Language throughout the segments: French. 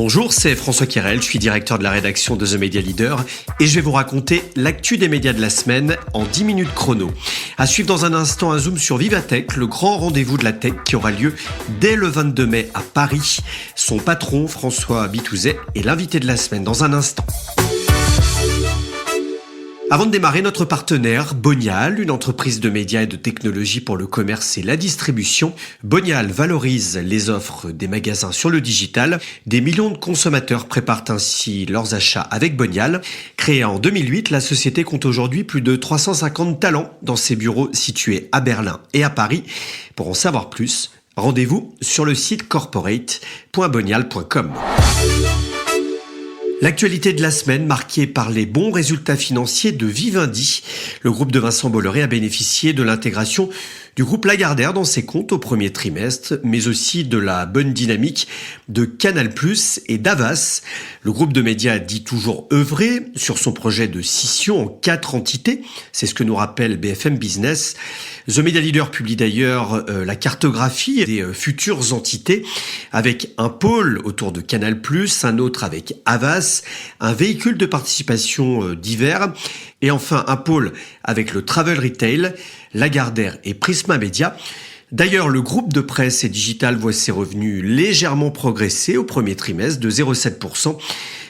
Bonjour, c'est François Quérel, je suis directeur de la rédaction de The Media Leader et je vais vous raconter l'actu des médias de la semaine en 10 minutes chrono. À suivre dans un instant un zoom sur Vivatech, le grand rendez-vous de la tech qui aura lieu dès le 22 mai à Paris. Son patron, François Bitouzet, est l'invité de la semaine dans un instant. Avant de démarrer, notre partenaire, Bonial, une entreprise de médias et de technologie pour le commerce et la distribution. Bonial valorise les offres des magasins sur le digital. Des millions de consommateurs préparent ainsi leurs achats avec Bonial. Créée en 2008, la société compte aujourd'hui plus de 350 talents dans ses bureaux situés à Berlin et à Paris. Pour en savoir plus, rendez-vous sur le site corporate.bonial.com. L'actualité de la semaine marquée par les bons résultats financiers de Vivendi. Le groupe de Vincent Bolloré a bénéficié de l'intégration du groupe Lagardère dans ses comptes au premier trimestre, mais aussi de la bonne dynamique de Canal+ et d'Havas. Le groupe de médias dit toujours œuvrer sur son projet de scission en 4 entités. C'est ce que nous rappelle BFM Business. The Media Leader publie d'ailleurs la cartographie des futures entités avec un pôle autour de Canal+, un autre avec Havas, un véhicule de participation divers et enfin un pôle avec le Travel Retail, Lagardère et Prisma Media. D'ailleurs, le groupe de presse et digital voit ses revenus légèrement progresser au premier trimestre de 0,7%,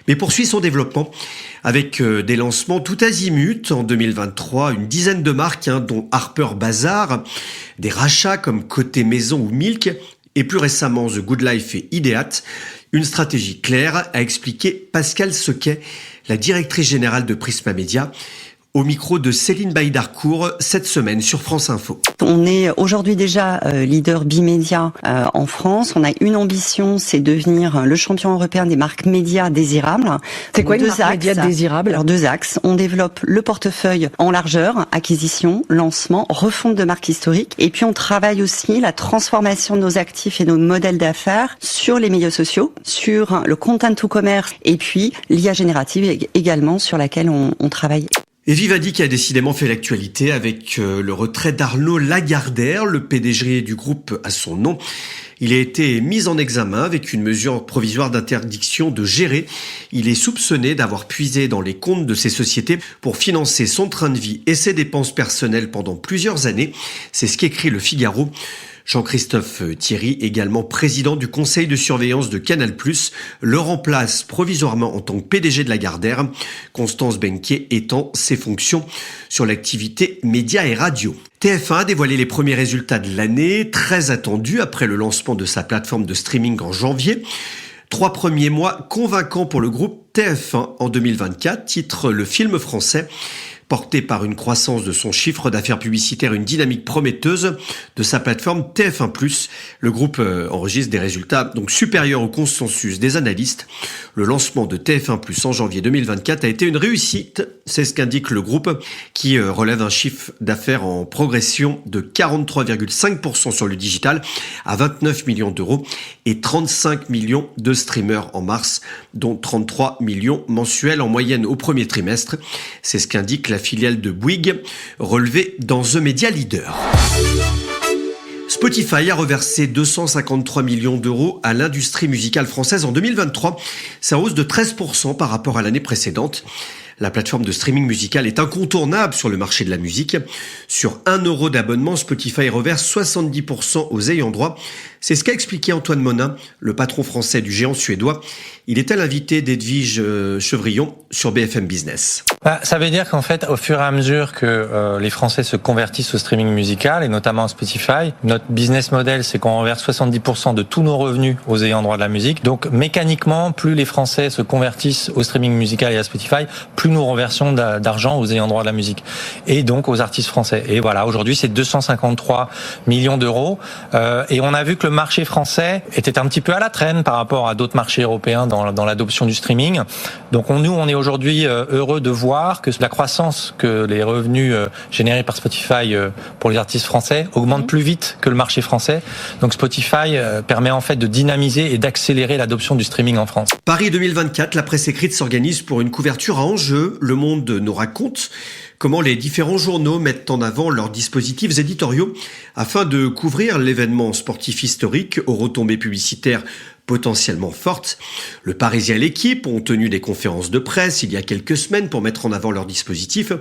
mais poursuit son développement avec des lancements tout azimut en 2023, une dizaine de marques dont Harper Bazaar, des rachats comme Côté Maison ou Milk, et plus récemment The Good Life et Ideat. Une stratégie claire, a expliqué Pascal Sequet, la directrice générale de Prisma Media, au micro de Céline Baïdarcourt cette semaine sur France Info. On est aujourd'hui déjà leader bimédia en France. On a une ambition, c'est devenir le champion européen des marques médias désirables. C'est quoi une marque média désirable ? Alors 2 axes. On développe le portefeuille en largeur, acquisition, lancement, refonte de marques historiques. Et puis on travaille aussi la transformation de nos actifs et nos modèles d'affaires sur les médias sociaux, sur le content to commerce et puis l'IA générative également sur laquelle on travaille. Et Vivendi qui a décidément fait l'actualité avec le retrait d'Arnaud Lagardère, le PDG du groupe à son nom. Il a été mis en examen avec une mesure provisoire d'interdiction de gérer. Il est soupçonné d'avoir puisé dans les comptes de ses sociétés pour financer son train de vie et ses dépenses personnelles pendant plusieurs années. C'est ce qu'écrit Le Figaro. Jean-Christophe Thierry, également président du conseil de surveillance de Canal+, le remplace provisoirement en tant que PDG de Lagardère, Constance Benquet étant ses fonctions sur l'activité médias et radio. TF1 a dévoilé les premiers résultats de l'année, très attendus après le lancement de sa plateforme de streaming en janvier. 3 premiers mois convaincants pour le groupe TF1 en 2024, titre le film français. Porté par une croissance de son chiffre d'affaires publicitaire, une dynamique prometteuse de sa plateforme TF1+. Le groupe enregistre des résultats donc supérieurs au consensus des analystes. Le lancement de TF1+ en janvier 2024 a été une réussite. C'est ce qu'indique le groupe qui relève un chiffre d'affaires en progression de 43,5% sur le digital à 29 millions d'euros et 35 millions de streamers en mars, dont 33 millions mensuels en moyenne au premier trimestre. C'est ce qu'indique la filiale de Bouygues, relevée dans The Media Leader. Spotify a reversé 253 millions d'euros à l'industrie musicale française en 2023. Ça hausse de 13% par rapport à l'année précédente. La plateforme de streaming musical est incontournable sur le marché de la musique. Sur 1 euro d'abonnement, Spotify reverse 70% aux ayants droit. C'est ce qu'a expliqué Antoine Monin, le patron français du géant suédois. Il était l'invité d'Edwige Chevrillon sur BFM Business. Ça veut dire qu'en fait, au fur et à mesure que les Français se convertissent au streaming musical, et notamment à Spotify, notre business model, c'est qu'on reverse 70% de tous nos revenus aux ayants droit de la musique. Donc mécaniquement, plus les Français se convertissent au streaming musical et à Spotify, plus nous reversons d'argent aux ayants droit de la musique. Et donc aux artistes français. Et voilà, aujourd'hui, c'est 253 millions d'euros. Et on a vu que le marché français était un petit peu à la traîne par rapport à d'autres marchés européens dans l'adoption du streaming. Donc nous, on est aujourd'hui heureux de voir que la croissance, que les revenus générés par Spotify pour les artistes français augmentent plus vite que le marché français. Donc Spotify permet en fait de dynamiser et d'accélérer l'adoption du streaming en France. Paris 2024, la presse écrite s'organise pour une couverture à enjeu. Le Monde nous raconte comment les différents journaux mettent en avant leurs dispositifs éditoriaux afin de couvrir l'événement sportif historique aux retombées publicitaires potentiellement fortes. Le Parisien et l'équipe ont tenu des conférences de presse il y a quelques semaines pour mettre en avant leur dispositif,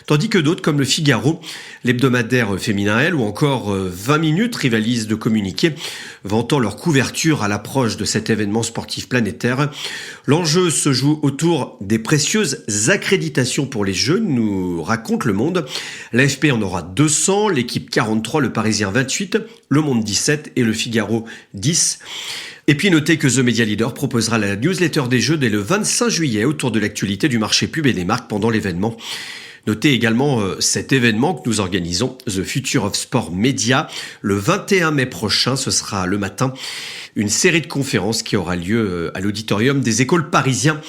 tandis que d'autres comme le Figaro, l'hebdomadaire féminin Elle ou encore 20 minutes rivalisent de communiquer, vantant leur couverture à l'approche de cet événement sportif planétaire. L'enjeu se joue autour des précieuses accréditations pour les Jeux, nous raconte Le Monde. L'AFP en aura 200, l'équipe 43, le Parisien 28, Le Monde 17 et le Figaro 10. Et puis notez que The Media Leader proposera la newsletter des Jeux dès le 25 juillet autour de l'actualité du marché pub et des marques pendant l'événement. Notez également cet événement que nous organisons, The Future of Sport Media, le 21 mai prochain, ce sera le matin, une série de conférences qui aura lieu à l'auditorium des écoles parisiens.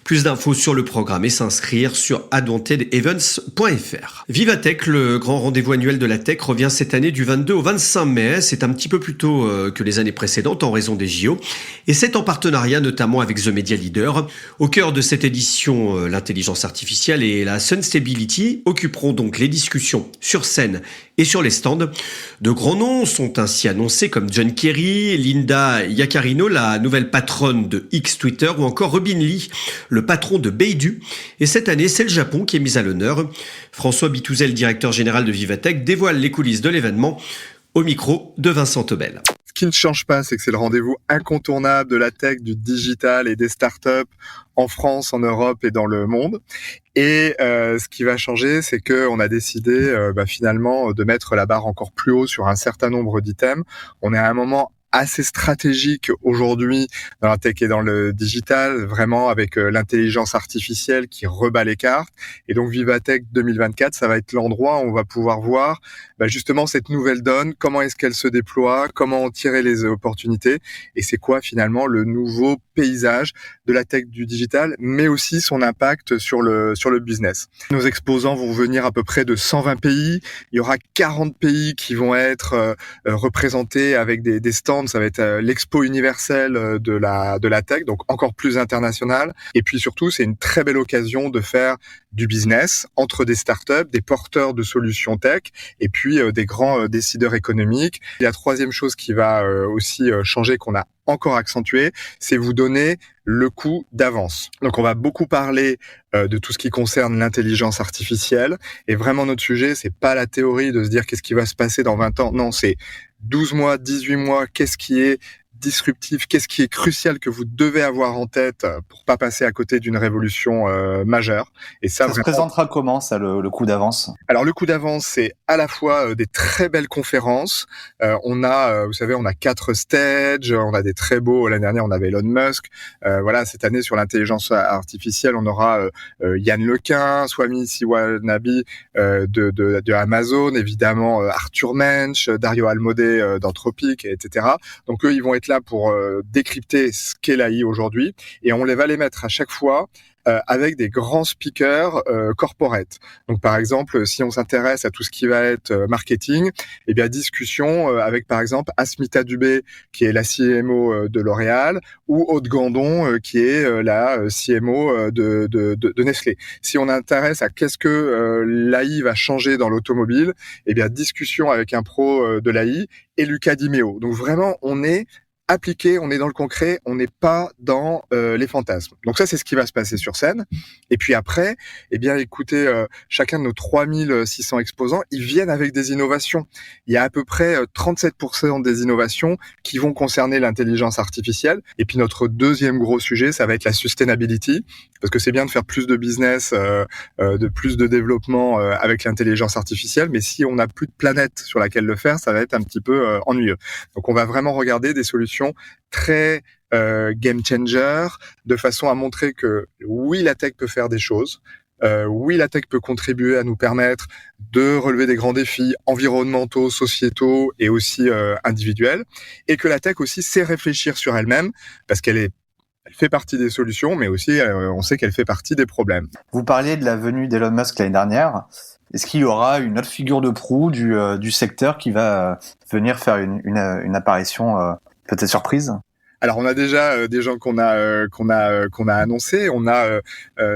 Plus d'infos sur le programme et s'inscrire sur adwantedevents.fr. Vivatech, le grand rendez-vous annuel de la tech, revient cette année du 22 au 25 mai. C'est un petit peu plus tôt que les années précédentes en raison des JO. Et c'est en partenariat notamment avec The Media Leader. Au cœur de cette édition, l'intelligence artificielle et la sustainability occuperont donc les discussions sur scène et sur les stands. De grands noms sont ainsi annoncés comme John Kerry, Linda Yaccarino, la nouvelle patronne de X Twitter, ou encore Robin Lee, le patron de Beidou. Et cette année, c'est le Japon qui est mis à l'honneur. François Bitouzel, directeur général de Vivatech, dévoile les coulisses de l'événement au micro de Vincent Tobel. Ce qui ne change pas, c'est que c'est le rendez-vous incontournable de la tech, du digital et des startups en France, en Europe et dans le monde. Et ce qui va changer, c'est que on a décidé finalement de mettre la barre encore plus haut sur un certain nombre d'items. On est à un moment assez stratégique aujourd'hui dans la tech et dans le digital, vraiment avec l'intelligence artificielle qui rebat les cartes. Et donc Vivatech 2024, ça va être l'endroit où on va pouvoir voir justement cette nouvelle donne, comment est-ce qu'elle se déploie, comment en tirer les opportunités, et c'est quoi finalement le nouveau paysage de la tech du digital, mais aussi son impact sur le business. Nos exposants vont venir à peu près de 120 pays. Il y aura 40 pays qui vont être représentés avec des stands. Ça va être l'expo universelle de la tech, donc encore plus international. Et puis surtout, c'est une très belle occasion de faire du business entre des startups, des porteurs de solutions tech, et puis des grands décideurs économiques. Et la troisième chose qui va aussi changer, qu'on a encore accentué, c'est vous donner le coup d'avance. Donc on va beaucoup parler de tout ce qui concerne l'intelligence artificielle, et vraiment notre sujet, c'est pas la théorie de se dire qu'est-ce qui va se passer dans 20 ans, non, c'est 12 mois, 18 mois, qu'est-ce qui est disruptif, qu'est-ce qui est crucial que vous devez avoir en tête pour pas passer à côté d'une révolution majeure. Et ça se présentera comment, ça, le coup d'avance? Alors le coup d'avance, c'est à la fois des très belles conférences. On a, vous savez, on a 4 stages, on a des très beaux. L'année dernière, on avait Elon Musk. Voilà, cette année sur l'intelligence artificielle, on aura Yann Lequin, Swami Siwanabi de Amazon, évidemment Arthur Mensch, Dario Almodé d'Anthropic, etc. Donc eux, ils vont être là pour décrypter ce qu'est l'AI aujourd'hui, et on va les mettre à chaque fois avec des grands speakers corporate. Donc par exemple, si on s'intéresse à tout ce qui va être marketing, eh bien discussion avec par exemple Asmita Dubé qui est la CMO de L'Oréal, ou Aude Gandon qui est la CMO de Nestlé. Si on intéresse à qu'est-ce que l'AI va changer dans l'automobile, eh bien discussion avec un pro de l'AI et Luca Di Meo. Donc vraiment, on est appliqué, on est dans le concret, on n'est pas dans les fantasmes. Donc ça, c'est ce qui va se passer sur scène. Et puis après, eh bien, écoutez, chacun de nos 3600 exposants, ils viennent avec des innovations. Il y a à peu près 37% des innovations qui vont concerner l'intelligence artificielle. Et puis notre deuxième gros sujet, ça va être la sustainability, parce que c'est bien de faire plus de business, de plus de développement avec l'intelligence artificielle, mais si on n'a plus de planète sur laquelle le faire, ça va être un petit peu ennuyeux. Donc on va vraiment regarder des solutions très game changer, de façon à montrer que oui, la tech peut faire des choses, oui, la tech peut contribuer à nous permettre de relever des grands défis environnementaux, sociétaux et aussi individuels, et que la tech aussi sait réfléchir sur elle-même, parce qu'elle fait partie des solutions, mais aussi on sait qu'elle fait partie des problèmes. Vous parliez de la venue d'Elon Musk l'année dernière. Est-ce qu'il y aura une autre figure de proue du secteur qui va venir faire une apparition peut-être surprise? Alors on a déjà des gens qu'on a annoncés. On a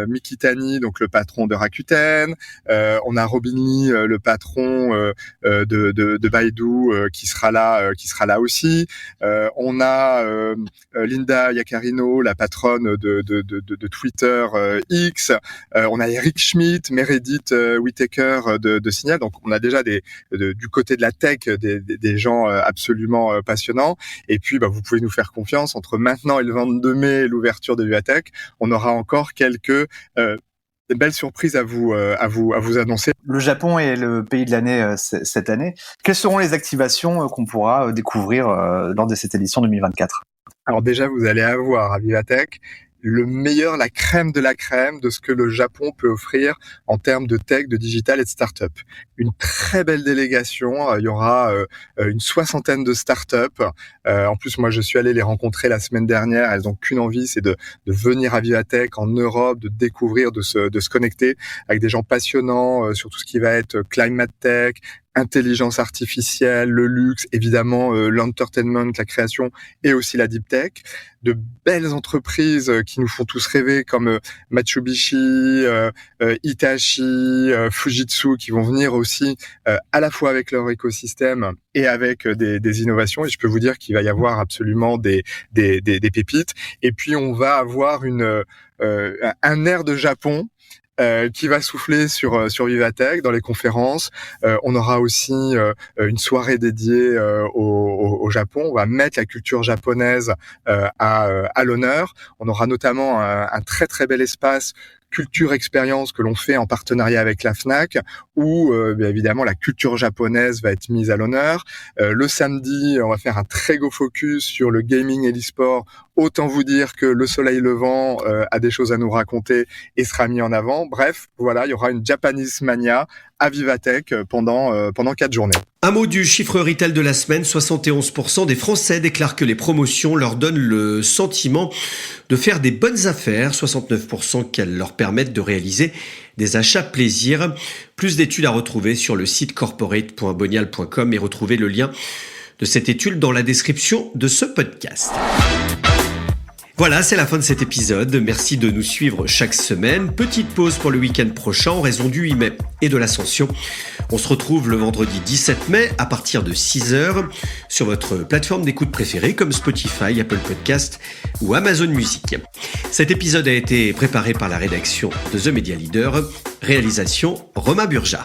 Mikitani, donc le patron de Rakuten. On a Robin Lee, le patron de Baidu, qui sera là aussi. On a Linda Yaccarino, la patronne de Twitter X. On a Eric Schmidt, Meredith Whittaker de Signal. Donc on a déjà du côté de la tech des gens absolument passionnants. Et puis vous pouvez nous faire confiance. Entre maintenant et le 22 mai, l'ouverture de Vivatech, on aura encore quelques belles surprises à vous annoncer. Le Japon est le pays de l'année cette année. Quelles seront les activations qu'on pourra découvrir lors de cette édition 2024 ? Alors déjà, vous allez avoir à Vivatech le meilleur, la crème de la crème de ce que le Japon peut offrir en termes de tech, de digital et de start-up. Une très belle délégation. Il y aura une 60aine de start-up. En plus, moi, je suis allé les rencontrer la semaine dernière. Elles n'ont qu'une envie, c'est de venir à Vivatech en Europe, de découvrir, de se connecter avec des gens passionnants sur tout ce qui va être climate tech, intelligence artificielle, le luxe, évidemment l'entertainment, la création et aussi la deep tech. De belles entreprises qui nous font tous rêver comme Mitsubishi, Hitachi, Fujitsu, qui vont venir aussi à la fois avec leur écosystème et avec des innovations. Et je peux vous dire qu'il va y avoir absolument des pépites. Et puis on va avoir un air de Japon qui va souffler sur Vivatech dans les conférences. On aura aussi une soirée dédiée au Japon. On va mettre la culture japonaise à l'honneur. On aura notamment un très très bel espace culture expérience que l'on fait en partenariat avec la Fnac, où bien évidemment la culture japonaise va être mise à l'honneur. Le samedi, on va faire un très gros focus sur le gaming et l'e-sport. Autant vous dire que le soleil levant a des choses à nous raconter et sera mis en avant. Bref, voilà, il y aura une Japanese Mania à Vivatech pendant 4 journées. Un mot du chiffre retail de la semaine, 71% des Français déclarent que les promotions leur donnent le sentiment de faire des bonnes affaires, 69% qu'elles leur permettent de réaliser des achats plaisir. Plus d'études à retrouver sur le site corporate.bonial.com et retrouvez le lien de cette étude dans la description de ce podcast. Voilà, c'est la fin de cet épisode. Merci de nous suivre chaque semaine. Petite pause pour le week-end prochain en raison du 8 mai et de l'Ascension. On se retrouve le vendredi 17 mai à partir de 6h sur votre plateforme d'écoute préférée comme Spotify, Apple Podcast ou Amazon Music. Cet épisode a été préparé par la rédaction de The Media Leader. Réalisation Romain Burja.